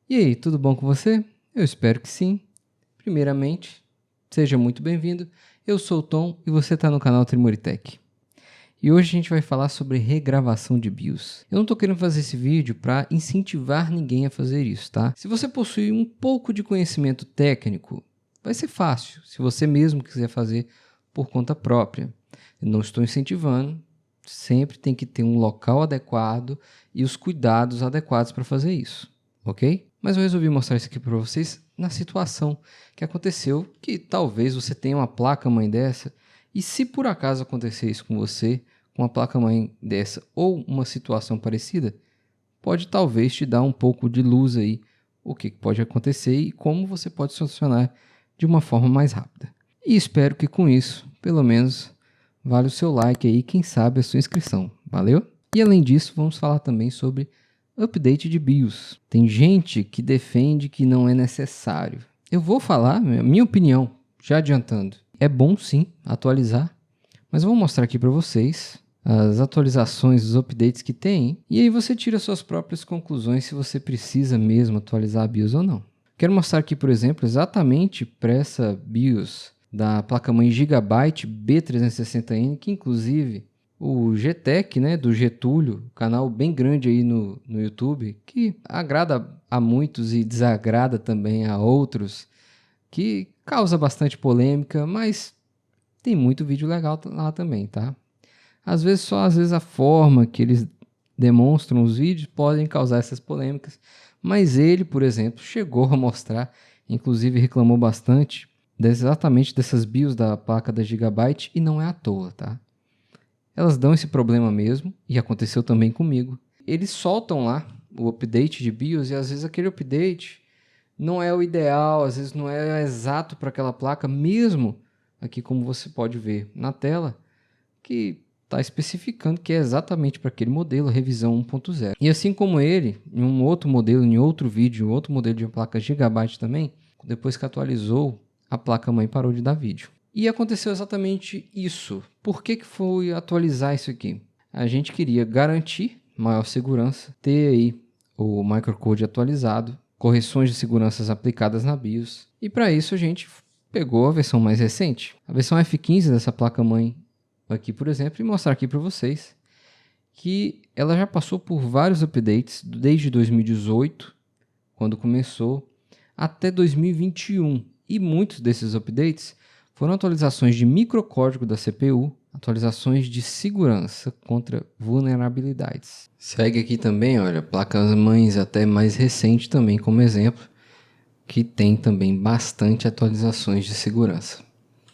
E aí, tudo bom com você? Eu espero que sim. Primeiramente, seja muito bem-vindo. Eu sou o Tom e você está no canal Trimoritech. E hoje a gente vai falar sobre regravação de BIOS. Eu não estou querendo fazer esse vídeo para incentivar ninguém a fazer isso, tá? Se você possui um pouco de conhecimento técnico, vai ser fácil, se você mesmo quiser fazer por conta própria. Eu não estou incentivando, sempre tem que ter um local adequado e os cuidados adequados para fazer isso, ok? Mas eu resolvi mostrar isso aqui para vocês na situação que aconteceu, que talvez você tenha uma placa-mãe dessa, e se por acaso acontecer isso com você, com uma placa-mãe dessa ou uma situação parecida, pode talvez te dar um pouco de luz aí, o que pode acontecer e como você pode solucionar de uma forma mais rápida. E espero que com isso, pelo menos, vale o seu like aí, quem sabe a sua inscrição. Valeu? E além disso, vamos falar também sobre update de BIOS. Tem gente que defende que não é necessário. Eu vou falar minha opinião, já adiantando. É bom sim atualizar, mas eu vou mostrar aqui para vocês as atualizações, os updates que tem, e aí você tira suas próprias conclusões se você precisa mesmo atualizar a BIOS ou não. Quero mostrar aqui, por exemplo, exatamente para essa BIOS da placa-mãe Gigabyte B360N, que inclusive o GTEC, né, do Getúlio, canal bem grande aí no YouTube, que agrada a muitos e desagrada também a outros, que causa bastante polêmica, mas tem muito vídeo legal lá também, tá? Às vezes a forma que eles demonstram os vídeos podem causar essas polêmicas, mas ele, por exemplo, chegou a mostrar, inclusive reclamou bastante, exatamente dessas BIOS da placa da Gigabyte, e não é à toa, tá? Elas dão esse problema mesmo, e aconteceu também comigo. Eles soltam lá o update de BIOS, e às vezes aquele update não é o ideal, às vezes não é exato para aquela placa, mesmo aqui como você pode ver na tela, que está especificando que é exatamente para aquele modelo, revisão 1.0. E assim como ele, em um outro modelo, em outro vídeo, outro modelo de uma placa Gigabyte também, depois que atualizou, a placa-mãe parou de dar vídeo. E aconteceu exatamente isso. Por que foi atualizar isso aqui? A gente queria garantir maior segurança, ter aí o microcode atualizado, correções de seguranças aplicadas na BIOS. E para isso a gente pegou a versão mais recente, a versão F15 dessa placa-mãe aqui, por exemplo, e mostrar aqui para vocês que ela já passou por vários updates desde 2018, quando começou, até 2021. E muitos desses updates foram atualizações de microcódigo da CPU, atualizações de segurança contra vulnerabilidades. Segue aqui também, olha, placas-mães até mais recente também como exemplo, que tem também bastante atualizações de segurança.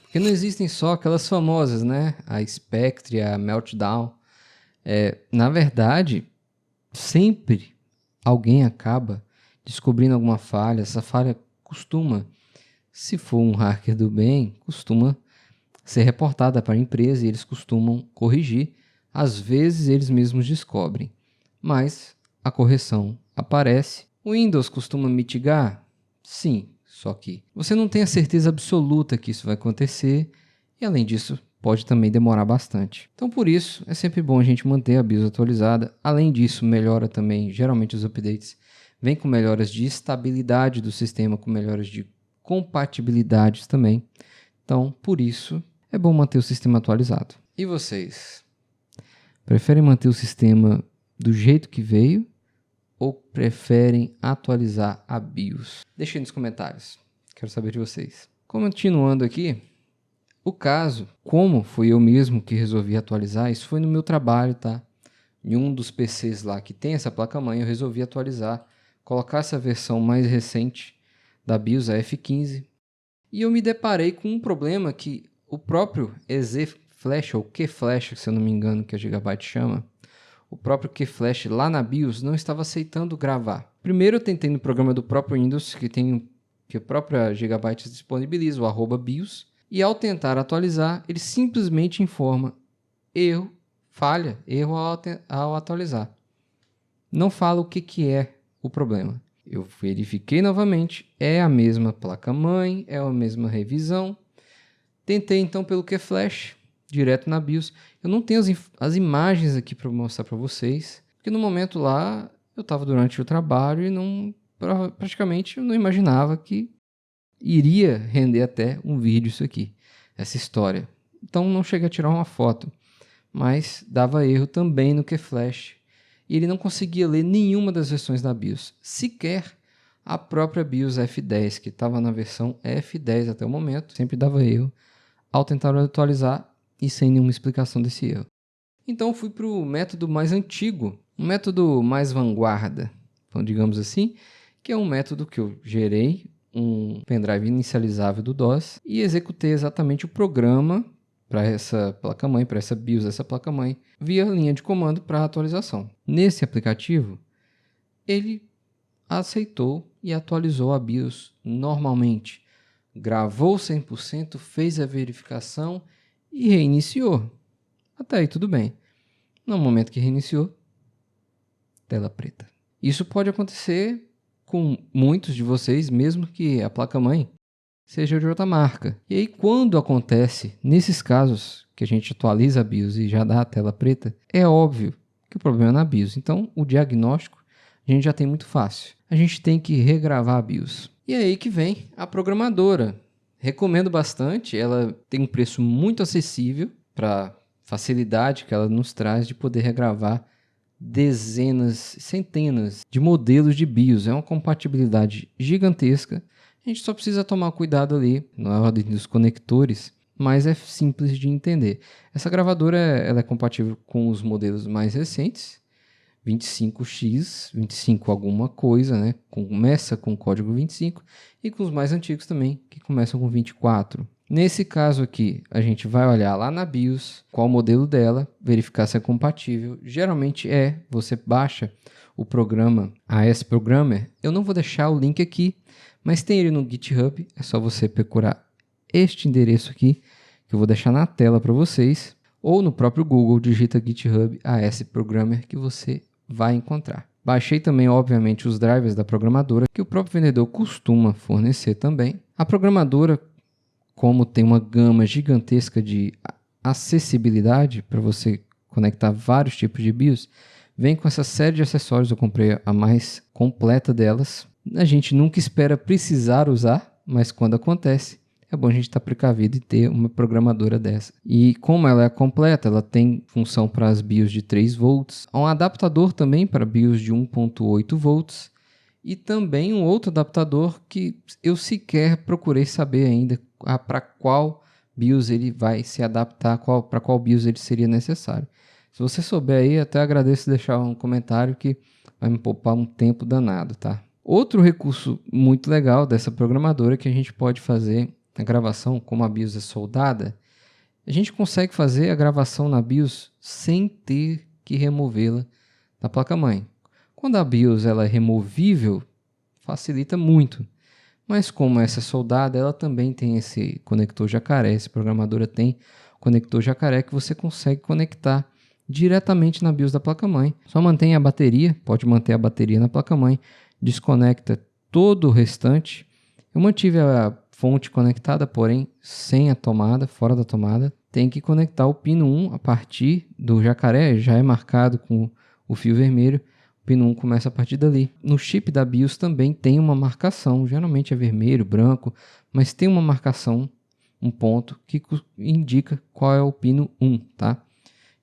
Porque não existem só aquelas famosas, né? A Spectre, a Meltdown. Na verdade, sempre alguém acaba descobrindo alguma falha. Essa falha costuma, se for um hacker do bem, costuma ser reportada para a empresa e eles costumam corrigir. Às vezes eles mesmos descobrem, mas a correção aparece. O Windows costuma mitigar? Sim, só que você não tem a certeza absoluta que isso vai acontecer e, além disso, pode também demorar bastante. Então, por isso, é sempre bom a gente manter a BIOS atualizada. Além disso, melhora também, geralmente os updates vêm com melhoras de estabilidade do sistema, com melhoras de compatibilidades também. Então, por isso, é bom manter o sistema atualizado. E vocês? Preferem manter o sistema do jeito que veio ou preferem atualizar a BIOS? Deixem nos comentários, quero saber de vocês. Continuando aqui, o caso, como fui eu mesmo que resolvi atualizar, isso foi no meu trabalho, tá? Em um dos PCs lá que tem essa placa-mãe, eu resolvi atualizar, colocar essa versão mais recente da BIOS, a F15, e eu me deparei com um problema que o próprio EZ-Flash, ou QFlash, se eu não me engano, que a Gigabyte chama, o próprio QFlash lá na BIOS não estava aceitando gravar. Primeiro eu tentei no programa do próprio Windows, que a própria Gigabyte disponibiliza, o @BIOS, e ao tentar atualizar, ele simplesmente informa erro, falha, erro ao atualizar. Não fala o que é o problema. Eu verifiquei novamente, é a mesma placa-mãe, é a mesma revisão. Tentei então pelo QFlash, direto na BIOS. Eu não tenho as imagens aqui para mostrar para vocês, porque no momento lá eu estava durante o trabalho e não praticamente eu não imaginava que iria render até um vídeo isso aqui, essa história. Então não cheguei a tirar uma foto, mas dava erro também no QFlash. E ele não conseguia ler nenhuma das versões da BIOS, sequer a própria BIOS F10, que estava na versão F10 até o momento, sempre dava erro ao tentar atualizar e sem nenhuma explicação desse erro. Então eu fui para o método mais antigo, um método mais vanguarda, então, digamos assim, que é um método que eu gerei um pendrive inicializável do DOS e executei exatamente o programa para essa placa-mãe, para essa BIOS dessa placa-mãe, via linha de comando para atualização. Nesse aplicativo, ele aceitou e atualizou a BIOS normalmente. Gravou 100%, fez a verificação e reiniciou. Até aí tudo bem. No momento que reiniciou, tela preta. Isso pode acontecer com muitos de vocês, mesmo que a placa-mãe seja de outra marca. E aí, quando acontece, nesses casos que a gente atualiza a BIOS e já dá a tela preta, é óbvio que o problema é na BIOS. Então, o diagnóstico a gente já tem muito fácil. A gente tem que regravar a BIOS. E é aí que vem a programadora. Recomendo bastante, ela tem um preço muito acessível para facilidade que ela nos traz de poder regravar dezenas, centenas de modelos de BIOS. É uma compatibilidade gigantesca. A gente só precisa tomar cuidado ali na ordem dos conectores, mas é simples de entender. Essa gravadora ela é compatível com os modelos mais recentes, 25X, 25 alguma coisa, né? Começa com o código 25, e com os mais antigos também, que começam com 24. Nesse caso aqui, a gente vai olhar lá na BIOS, qual o modelo dela, verificar se é compatível. Geralmente você baixa o programa AS Programmer. Eu não vou deixar o link aqui, mas tem ele no GitHub, é só você procurar este endereço aqui, que eu vou deixar na tela para vocês, ou no próprio Google, digita GitHub AS Programmer que você vai encontrar. Baixei também, obviamente, os drivers da programadora, que o próprio vendedor costuma fornecer também. A programadora, como tem uma gama gigantesca de acessibilidade para você conectar vários tipos de BIOS, vem com essa série de acessórios. Eu comprei a mais completa delas. A gente nunca espera precisar usar, mas quando acontece, é bom a gente estar precavido e ter uma programadora dessa. E como ela é completa, ela tem função para as BIOS de 3 volts, um adaptador também para BIOS de 1.8 volts e também um outro adaptador que eu sequer procurei saber ainda para qual BIOS ele vai se adaptar, para qual BIOS ele seria necessário. Se você souber aí, até agradeço deixar um comentário que vai me poupar um tempo danado, tá? Outro recurso muito legal dessa programadora é que a gente pode fazer a gravação, como a BIOS é soldada, a gente consegue fazer a gravação na BIOS sem ter que removê-la da placa-mãe. Quando a BIOS ela é removível, facilita muito. Mas como essa é soldada, ela também tem esse conector jacaré, essa programadora tem conector jacaré que você consegue conectar diretamente na BIOS da placa-mãe. Só mantém a bateria, pode manter a bateria na placa-mãe, desconecta todo o restante. Eu mantive a fonte conectada, porém sem a tomada, fora da tomada. Tem que conectar o pino 1 a partir do jacaré, já é marcado com o fio vermelho. O pino 1 começa a partir dali. No chip da BIOS também tem uma marcação, geralmente é vermelho, branco, mas tem uma marcação, um ponto que indica qual é o pino 1, tá?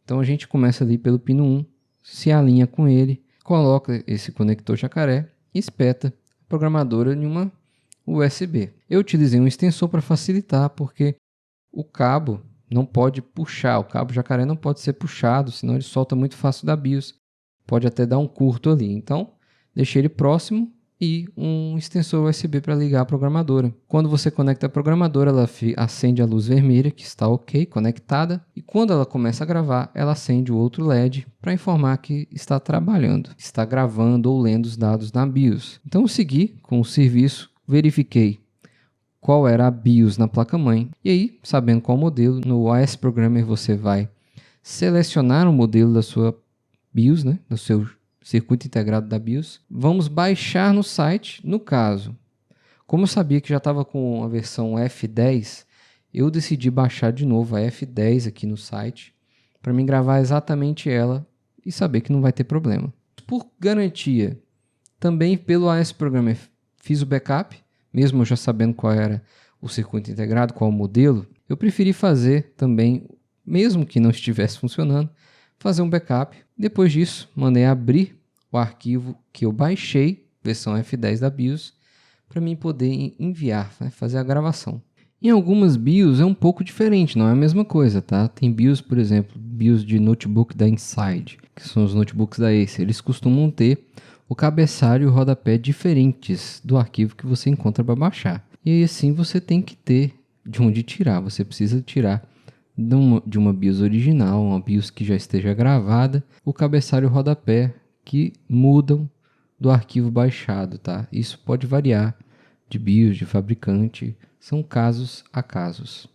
Então a gente começa ali pelo pino 1, se alinha com ele, coloca esse conector jacaré e espeta a programadora em uma USB. Eu utilizei um extensor para facilitar, porque o cabo não pode puxar, o cabo jacaré não pode ser puxado, senão ele solta muito fácil da BIOS. Pode até dar um curto ali. Então, deixei ele próximo e um extensor USB para ligar a programadora. Quando você conecta a programadora, ela acende a luz vermelha, que está ok, conectada. E quando ela começa a gravar, ela acende o outro LED para informar que está trabalhando, está gravando ou lendo os dados na BIOS. Então, eu segui com o serviço, verifiquei qual era a BIOS na placa-mãe. E aí, sabendo qual modelo, no AS Programmer você vai selecionar o modelo da sua BIOS, né, do seu circuito integrado da BIOS. Vamos baixar no site. No caso, como eu sabia que já estava com a versão F10, eu decidi baixar de novo a F10 aqui no site para me gravar exatamente ela e saber que não vai ter problema. Por garantia Também pelo AS Programmer fiz o backup, mesmo eu já sabendo qual era o circuito integrado, qual o modelo, eu preferi fazer também, mesmo que não estivesse funcionando, fazer um backup. Depois disso, mandei abrir o arquivo que eu baixei, versão F10 da BIOS, para mim poder enviar, né, fazer a gravação. Em algumas BIOS é um pouco diferente, não é a mesma coisa, tá? Tem BIOS, por exemplo, BIOS de notebook da Inside, que são os notebooks da Acer. Eles costumam ter o cabeçalho e o rodapé diferentes do arquivo que você encontra para baixar. E aí assim você tem que ter de onde tirar. Você precisa tirar de uma BIOS original, uma BIOS que já esteja gravada, o cabeçalho e o rodapé que mudam do arquivo baixado, tá? Isso pode variar de BIOS, de fabricante, são casos a casos.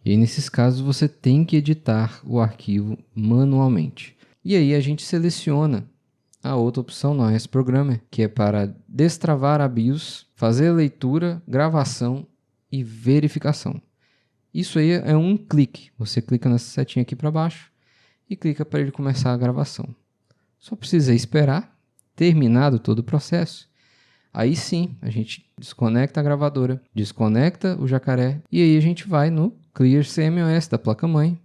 E aí, nesses casos você tem que editar o arquivo manualmente. E aí a gente seleciona a outra opção no AS Programmer, que é para destravar a BIOS, fazer leitura, gravação e verificação. Isso aí é um clique. Você clica nessa setinha aqui para baixo e clica para ele começar a gravação. Só precisa esperar, terminado todo o processo. Aí sim, a gente desconecta a gravadora, desconecta o jacaré e aí a gente vai no Clear CMOS da placa-mãe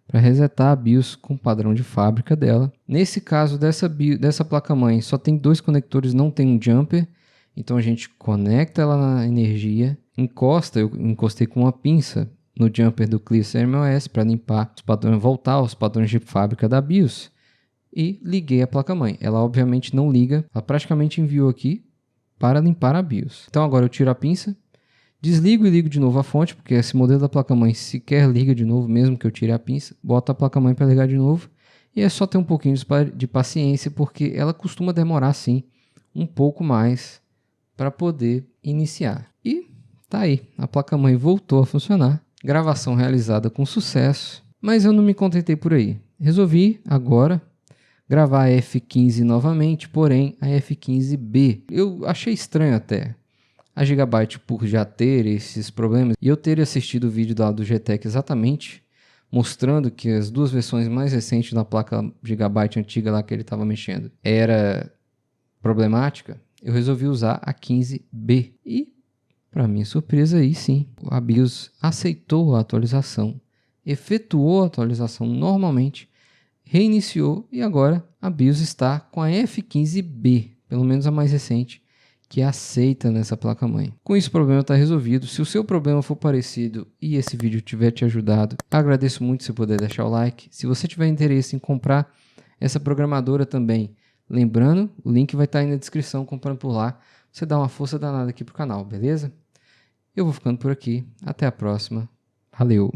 para resetar a BIOS com o padrão de fábrica dela. Nesse caso dessa placa-mãe só tem 2 conectores, não tem um jumper, então a gente conecta ela na energia, eu encostei com uma pinça no jumper do Clear CMOS para limpar os padrões, voltar aos padrões de fábrica da BIOS e liguei a placa-mãe. Ela obviamente não liga, ela praticamente enviou aqui para limpar a BIOS. Então agora eu tiro a pinça, desligo e ligo de novo a fonte, porque esse modelo da placa-mãe sequer liga de novo, mesmo que eu tire a pinça. Boto a placa-mãe para ligar de novo. E é só ter um pouquinho de paciência, porque ela costuma demorar, sim, um pouco mais para poder iniciar. E tá aí, a placa-mãe voltou a funcionar. Gravação realizada com sucesso. Mas eu não me contentei por aí. Resolvi agora gravar a F15 novamente, porém a F15B. Eu achei estranho até a Gigabyte por já ter esses problemas, e eu ter assistido o vídeo do GTEC exatamente, mostrando que as 2 versões mais recentes da placa Gigabyte antiga lá que ele estava mexendo era problemática. Eu resolvi usar a 15B e, para minha surpresa, aí sim, a BIOS aceitou a atualização, efetuou a atualização normalmente, reiniciou e agora a BIOS está com a F15B, pelo menos a mais recente, que aceita nessa placa-mãe. Com isso o problema está resolvido. Se o seu problema for parecido e esse vídeo tiver te ajudado, agradeço muito se puder deixar o like. Se você tiver interesse em comprar essa programadora também, lembrando, o link vai estar aí na descrição, comprando por lá. Você dá uma força danada aqui pro canal, beleza? Eu vou ficando por aqui. Até a próxima. Valeu!